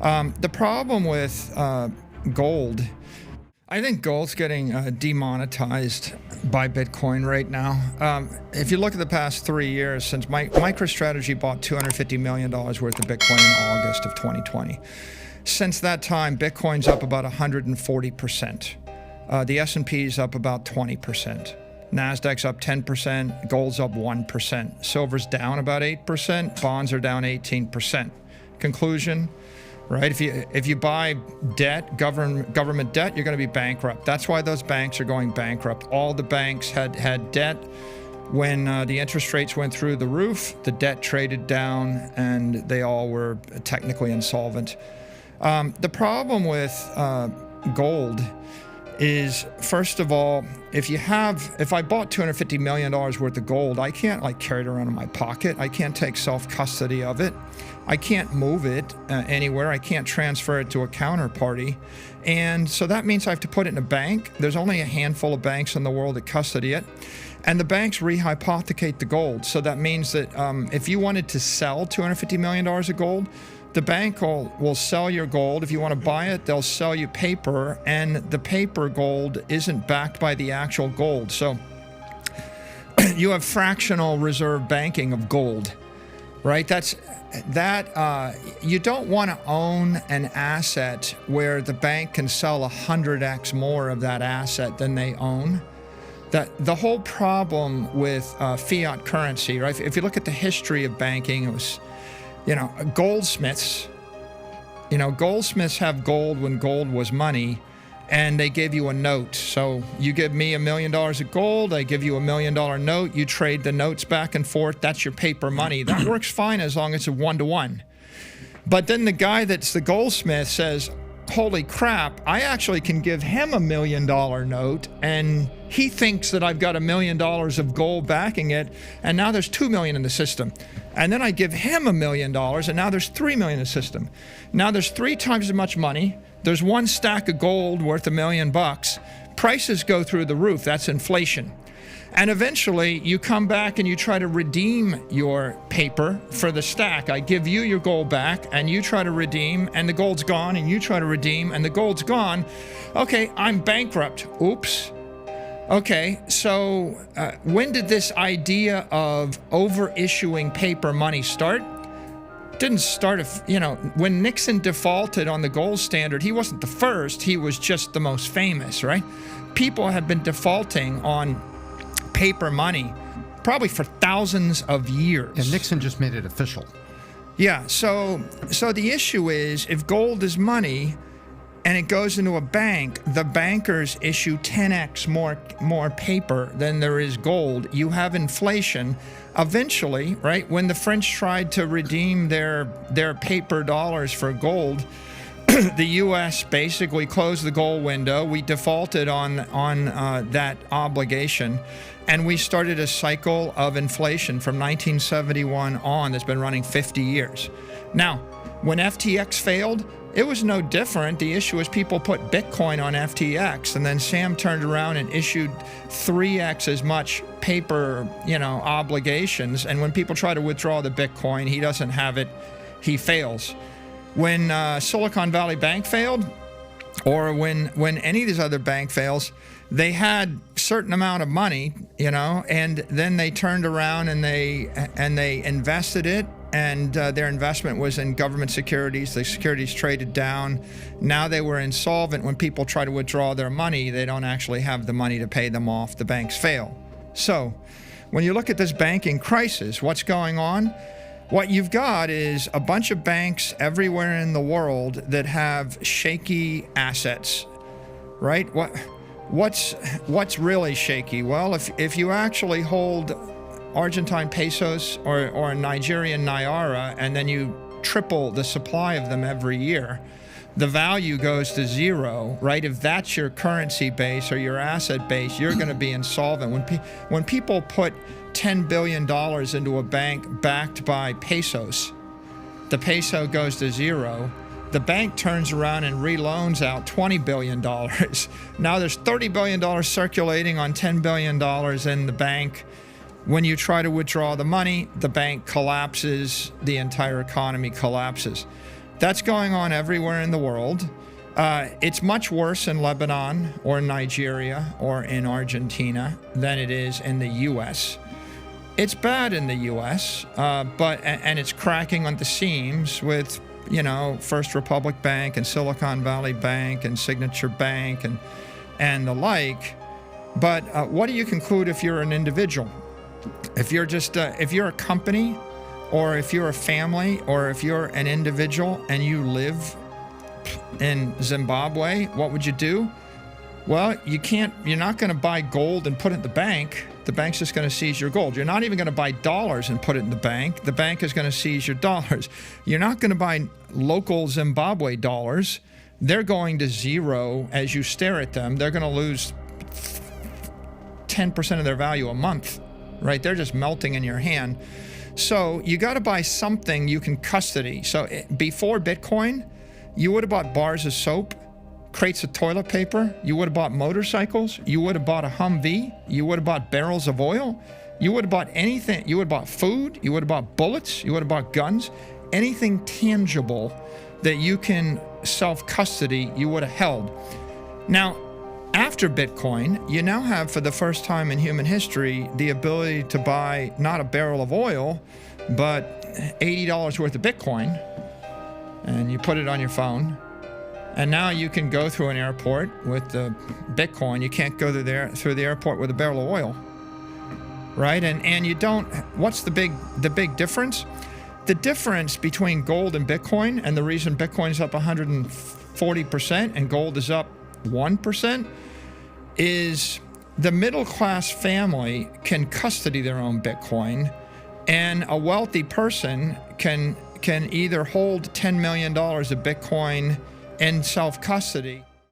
The problem with gold, I think gold's getting demonetized by Bitcoin right now. If you look at the past 3 years, since Microstrategy bought $250 million worth of Bitcoin in August of 2020, since that time, Bitcoin's up about 140%. The S&P is up about 20%. NASDAQ's up 10%, gold's up 1%. Silver's down about 8%, bonds are down 18%. Conclusion, right? If you buy debt, government debt, you're going to be bankrupt. That's why those banks are going bankrupt. All the banks had debt. When the interest rates went through the roof, the debt traded down, and they all were technically insolvent. The problem with gold is, first of all, if I bought $250 million worth of gold, I can't carry it around in my pocket. I can't take self-custody of it. I can't move it anywhere. I can't transfer it to a counterparty. And so that means I have to put it in a bank. There's only a handful of banks in the world that custody it. And the banks rehypothecate the gold. So that means that if you wanted to sell $250 million of gold, the bank will sell your gold. If you want to buy it, they'll sell you paper, and the paper gold isn't backed by the actual gold. So you have fractional reserve banking of gold, right? You don't want to own an asset where the bank can sell 100x more of that asset than they own. The whole problem with fiat currency, right? If you look at the history of banking, it was, goldsmiths have gold when gold was money, and they gave you a note. So you give me $1 million of gold, I give you $1 million note, you trade the notes back and forth, that's your paper money. That works fine as long as it's a 1-to-1. But then the guy that's the goldsmith says, holy crap, I actually can give him $1 million note, and he thinks that I've got $1 million of gold backing it, and now there's $2 million in the system. And then I give him $1 million, and now there's $3 million in the system. Now there's 3 times as much money. There's one stack of gold worth $1 million. Prices go through the roof. That's inflation. And eventually you come back and you try to redeem your paper for the stack. I give you your gold back, and you try to redeem, and the gold's gone, and you try to redeem, and the gold's gone. Okay, I'm bankrupt. Oops. Okay, so when did this idea of over-issuing paper money start? Didn't start, when Nixon defaulted on the gold standard, he wasn't the first, he was just the most famous, right? People have been defaulting on paper money probably for thousands of years. And Nixon just made it official. Yeah, so the issue is, if gold is money and it goes into a bank, the bankers issue 10x more paper than there is gold. You have inflation. Eventually, right, when the French tried to redeem their paper dollars for gold, the U.S. basically closed the gold window. We defaulted on that obligation, and we started a cycle of inflation from 1971 on that's been running 50 years. Now, when FTX failed, it was no different. The issue is people put Bitcoin on FTX, and then Sam turned around and issued 3x as much paper, obligations. And when people try to withdraw the Bitcoin, he doesn't have it. He fails. When Silicon Valley Bank failed, or when any of these other bank fails, they had a certain amount of money, and then they turned around and they invested it, and their investment was in government securities. The securities traded down. Now they were insolvent. When people try to withdraw their money, they don't actually have the money to pay them off. The banks fail. So when you look at this banking crisis, what's going on? What you've got is a bunch of banks everywhere in the world that have shaky assets, right? What's really shaky? Well, if you actually hold Argentine pesos or Nigerian naira, and then you triple the supply of them every year, the value goes to zero, right? If that's your currency base or your asset base, you're going to be insolvent. When people put $10 billion into a bank backed by pesos, the peso goes to zero. The bank turns around and reloans out $20 billion. Now there's $30 billion circulating on $10 billion in the bank. When you try to withdraw the money, the bank collapses, the entire economy collapses. That's going on everywhere in the world. It's much worse in Lebanon or Nigeria or in Argentina than it is in the U.S. It's bad in the U.S., and it's cracking on the seams with, First Republic Bank and Silicon Valley Bank and Signature Bank and the like. But what do you conclude if you're an individual? If you're if you're a company, or if you're a family, or if you're an individual and you live in Zimbabwe, what would you do? Well, you're not going to buy gold and put it in the bank. The bank's just going to seize your gold. You're not even going to buy dollars and put it in the bank. The bank is going to seize your dollars. You're not going to buy local Zimbabwe dollars. They're going to zero as you stare at them. They're going to lose 10% of their value a month, right? They're just melting in your hand. So you got to buy something you can custody. So before Bitcoin, you would have bought bars of soap, crates of toilet paper. You would have bought motorcycles. You would have bought a Humvee. You would have bought barrels of oil. You would have bought anything. You would have bought food. You would have bought bullets. You would have bought guns. Anything tangible that you can self-custody, you would have held. Now, after Bitcoin, you now have, for the first time in human history, the ability to buy not a barrel of oil, but $80 worth of Bitcoin, and you put it on your phone. And now you can go through an airport with the Bitcoin. You can't go through the airport with a barrel of oil, right? And you don't. What's the big difference? The difference between gold and Bitcoin, and the reason Bitcoin's up 140% and gold is up 1%, is the middle class family can custody their own Bitcoin, and a wealthy person can either hold $10 million of Bitcoin in self-custody